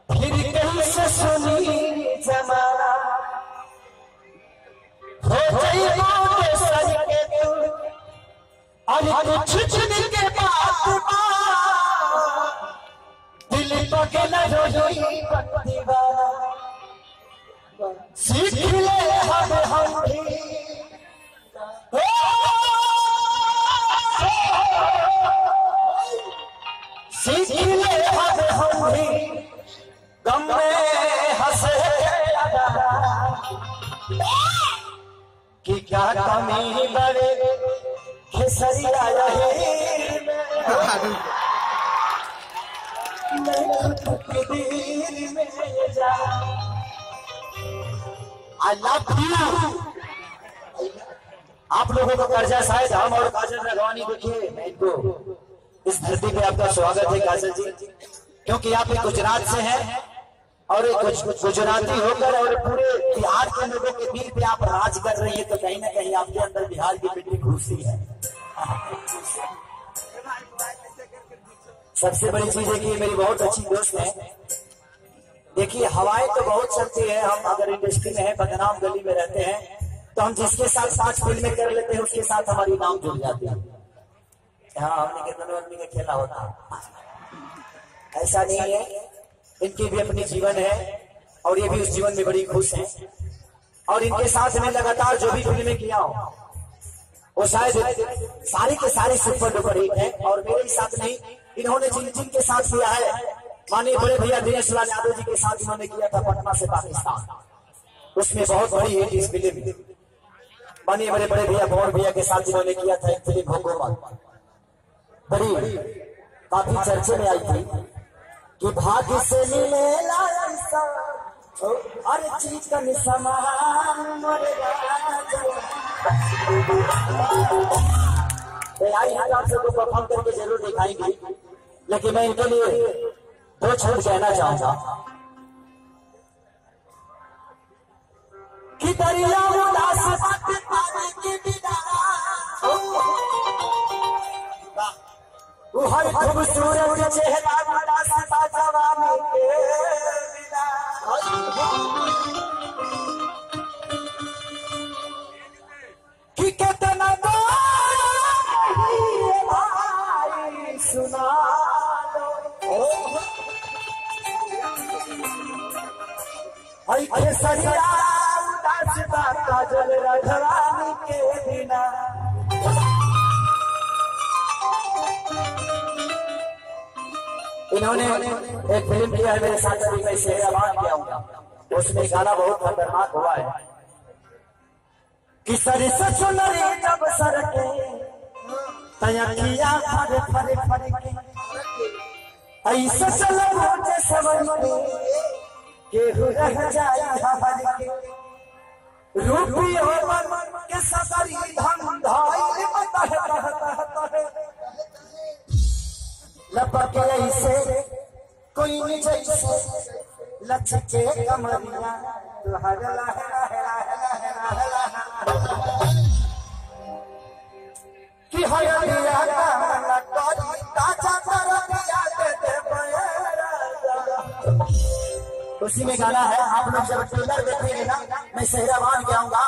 फिर कहीं से सुनी जमाना हो जाइबो सर के तू और कुछ दिन के बाद दिल पगल रोई दीवाना सीख ले हम भी सीख ले हम भी गम में हंसे कि क्या कमी बड़े खेसरिया रहे आप लोगों का कर्जा शायद हम और काजल रघवानी देखिए। मैं इनको इस धरती पे आपका स्वागत है काजल जी, क्योंकि आप एक गुजरात से हैं और एक गुजराती होकर और पूरे बिहार के लोगों के दिल पे आप राज कर रही है, तो कहीं ना कहीं आपके अंदर बिहार की मिट्टी घुसी है। सबसे बड़ी चीज है कि मेरी बहुत अच्छी दोस्त है। देखिए हवाएं तो बहुत चलती है, हम अगर इंडस्ट्री में है, बदनाम गली में रहते हैं, तो हम जिसके साथ 5 फिल्में कर लेते हैं उसके साथ हमारी नाम जुड़ जाती है। हाँ, हमने कितने आदमी का खेला होता है, ऐसा नहीं है। इनकी भी अपनी जीवन है और ये भी उस जीवन में बड़ी खुश हैं। और इनके साथ में लगातार जो भी फिल्में किया हो वो शायद सारी के सारी सुपर डुपर हिट है। और मेरे ही साथ नहीं, इन्होंने जिन जिन के साथ किया है, माननीय बड़े भैया दिनेश लाल यादव जी के साथ इन्होंने किया था पटना से पाकिस्तान, उसमें बहुत बड़ी हिट इस फिल्म। माननीय बड़े भैया पवन भैया के साथ इन्होंने किया था एक फिल्म हुकूमत, बड़ी काफी चर्चे में आई थी कि भाग्य से मिलेला हर चीज का निशान आई है। आप सबको परफॉर्म करके जरूर दिखाएंगे, लेकिन मैं इनके लिए 2 शब्द कहना चाहूंगा कि दरिया उदास पानी की बिना वो हर खूबसूरत चेहरा उदास जवानी के बिना कि कितना भाई सुना सरिया उदास काजल रघवानी के बिना। इन्होंने एक फिल्म किया है मेरे साथ, मैं शेरवान किया हूँ, उसमें गाना बहुत खतरनाक हुआ है कि सरी सचुनरी जब सरके तयकिया फरे फरे फरे के ऐसा चलो मुझे समझ में केहू रह जाए हर के रूपी हो मन के ससरी धन धाई लपके ऐसे कोई नहीं जैसे लचके कमरिया तुहर कि हरिया ताजा तरबिया दे दे। उसी में गाना है, आप लोग जब ट्रेलर देखेंगे ना, मैं शेरवान गाऊंगा